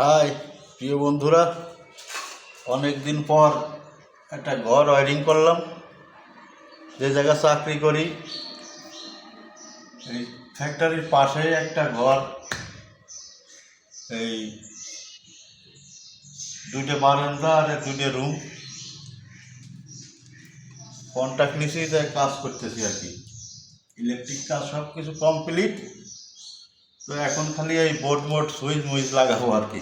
High প্রিয় বন্ধুরা, অনেক দিন পর একটা ঘর ওয়ারিং করলাম। যে জায়গায় চাকরি করি এই ফ্যাক্টরির পাশে একটা ঘর, এই দুইটা বারান্দা আর দুইটা রুম কন্ট্রাক্ট নিয়েছি, তাই কাজ করতেছি আর কি। ইলেকট্রিক কাজ সব কিছু কমপ্লিট, তো এখন খালি এই বোর্ড সুইচ মুইচ লাগাবো আর কি।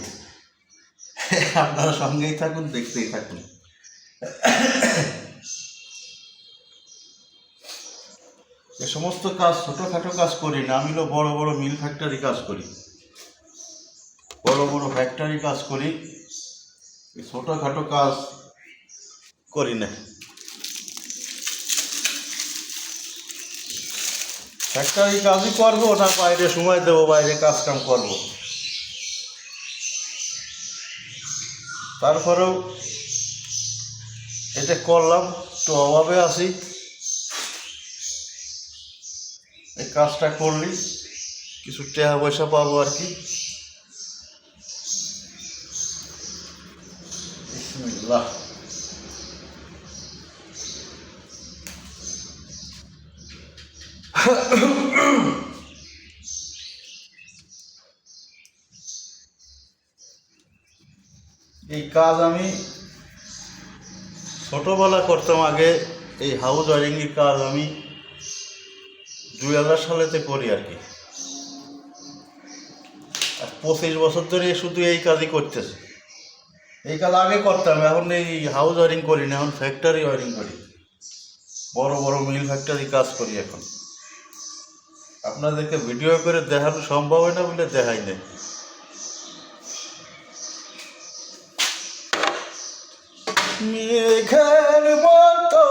আপনারা সঙ্গেই থাকুন, দেখতেই থাকুন। এ সমস্ত কাজ ছোটোখাটো কাজ করি না, আমি বড় বড় মিল ফ্যাক্টরি কাজ করি, বড় বড় ফ্যাক্টরি কাজ করি। এই ছোটোখাটো কাজ করি না। ফ্যাক্টরি কাজই করবো না, বাইরে সময় দেবো, বাইরে কাজ কাম করবো। তারপরেও এটা করলাম, একটু অভাবে আছি। এই কাজটা করলি কিছু টাকা পয়সা পাবো আর কি। বিসমিল্লাহ। এই কাজ আমি ছোটোবেলা করতাম আগে। এই হাউস ওয়ারিংয়ের কাজ আমি 2000 সালেতে করি আর কি। আর 25 বছর ধরে শুধু এই কাজই করতেছে। এই কাজ আগে করতাম, এখন এই হাউস ওয়ারিং করি না, এখন ফ্যাক্টরি ওয়ারিং করি, বড় বড় মিল ফ্যাক্টরি কাজ করি এখন। আপনাদেরকে ভিডিও করে দেখানো সম্ভব হয় না বলে দেখাই নেই। মেঘের মতো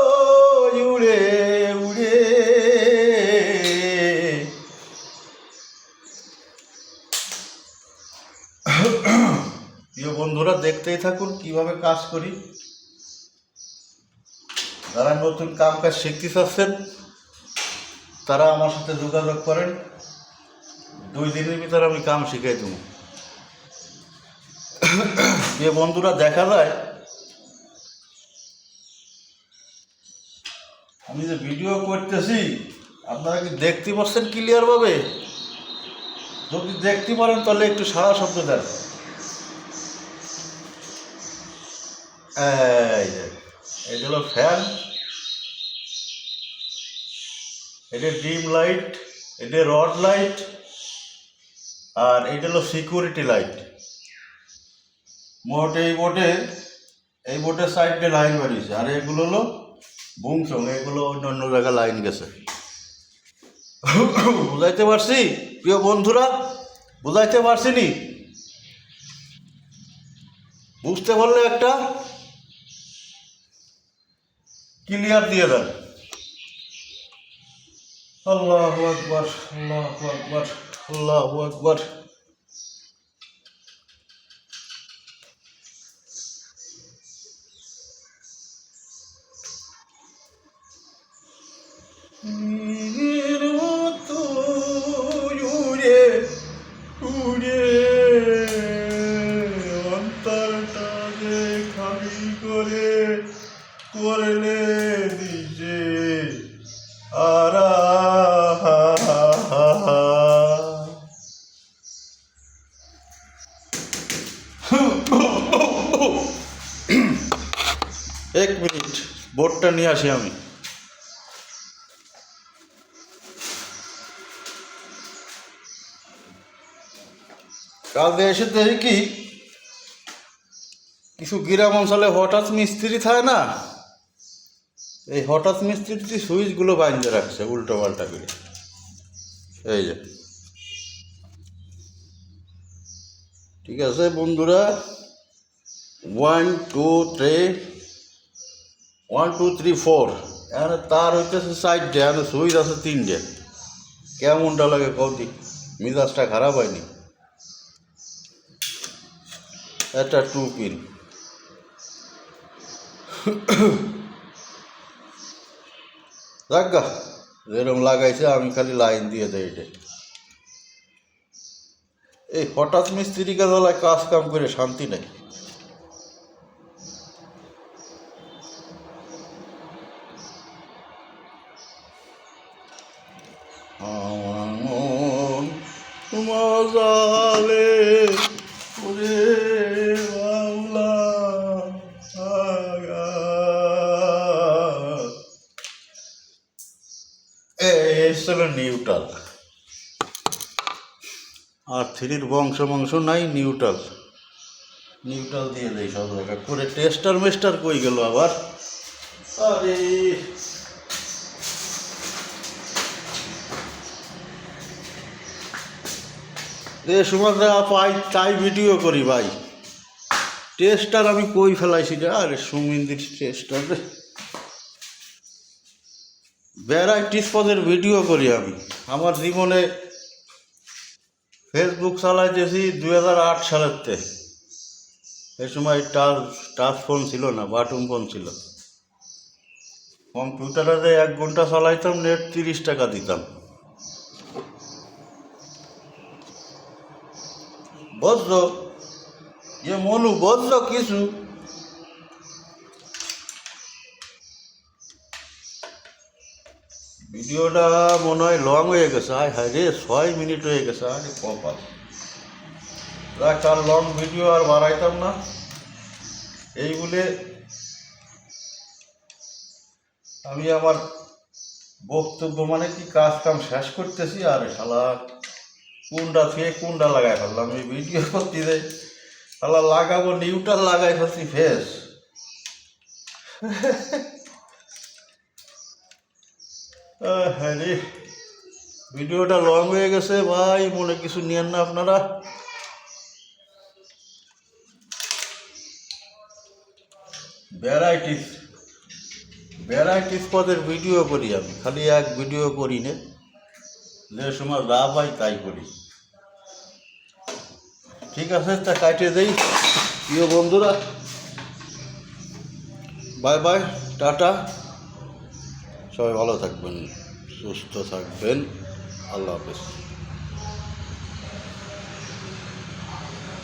উড়ে উড়ে প্রিয় বন্ধুরা, দেখতেই থাকুন কিভাবে কাজ করি। যারা নতুন কাজ শিখতে চাচ্ছেন তারা আমার সাথে যোগাযোগ করেন, 2 দিনের ভিতরে আমি কাম শিখাই দেবো। প্রিয় বন্ধুরা, দেখা যায় আমি যে ভিডিও করতেছি আপনারা কি দেখতে পাচ্ছেন ক্লিয়ারভাবে? যদি দেখতে পারেন তাহলে একটু সারা শব্দ দেন। এই হলো ফ্যান, এটা ডিম লাইট, এটা রড লাইট, আর এটা হলো সিকিউরিটি লাইট। মোট এই বোর্ডের সাইডে লাইন বেরিয়েছে, আর এগুলো হলো বুমসং, এগুলো অন্য অন্য জায়গায় লাইন গেছে। বুঝাইতে পারছি প্রিয় বন্ধুরা? বুঝাইতে পারছি নি? বুঝতে পারলে একটা ক্লিয়ার দিয়ে দেন। আল্লাহু আকবার, আল্লাহু আকবার, আল্লাহু আকবার। উড়ে অন্তরটা যে খালি করে করলে নিজে আরা। এক মিনিট, বোর্ডটা নিয়ে আসি আমি। কাজে এসে দেখি কি কিছু গ্রাম অঞ্চলে হঠাৎ মিস্ত্রি থাকে না, এই হঠাৎ মিস্ত্রি সুইচগুলো বাইন্ধে রাখছে উল্টো পাল্টা করে। এই যে, ঠিক আছে বন্ধুরা, 1 2 3 1 2 3 4, এখানে তার হইতেছে 4টে, এখানে সুইচ আছে 3টে। কেমনটা লাগে কৌটি? মিজাজটা খারাপ হয়নি? একটা 2 পিন। রাখা যেরকম লাগাইছে, আমি খালি লাইন দিয়ে দেয় এটা। হঠাৎ মিস্ত্রি কাজলায় কাজ কাম করে শান্তি নেই। আমার মন মজালে ওরে বাংলা আগা। এই ছিল নিউট্রাল, আর থ্রির বংশ নাই, নিউট্রাল দিয়ে দেয় সব জায়গা করে। টেস্টার মেস্টার কই গেল আবার? আরে এ সময় পাই তাই ভিডিও করি ভাই। টেস্টার আমি কই ফেলাইছি রে? আরে সুমিন্দির টেস্টার রে। ভ্যারাইটিস পদের ভিডিও করি আমি। আমার জীবনে ফেসবুক চালাইতেছি 2008 সালেতে। এই সময় টাচ ফোন ছিল না, বাটন ফোন ছিল। কম্পিউটারে 1 ঘন্টা চালাইতাম, নেট 30 টাকা দিতাম। বুঝলো যে মনু, বুঝলো কিছু? ভিডিওটা মনে হয় লং হয়ে গেছে। আয় হায় রে, 6 মিনিট হয়ে গেছে। আরে কপাল, আর লং ভিডিও আর বাড়াইতাম না। এই বলে আমি আমার বক্তব্য মানে কি কাজ কাম শেষ করতেছি। আর শালা কোনটা ফেক কোনটা লাগাই ফেললাম এই ভিডিও করতে যাই। শালা লাগাবো নিউট্রাল, লাগাই ফেলছি ফেস। হ্যাঁ রে, ভিডিওটা লং হয়ে গেছে ভাই, মনে কিছু নিয়েন না আপনারা। ভ্যারাইটিস পদের ভিডিও করি আমি, খালি এক ভিডিও করি না। যে সময় যা পাই তাই করি। ঠিক আছে, তা কাটে দেই প্রিয় বন্ধুরা। Bye bye, tata. সবাই ভালো থাকবেন, সুস্থ থাকবেন। আল্লাহ হাফেজ।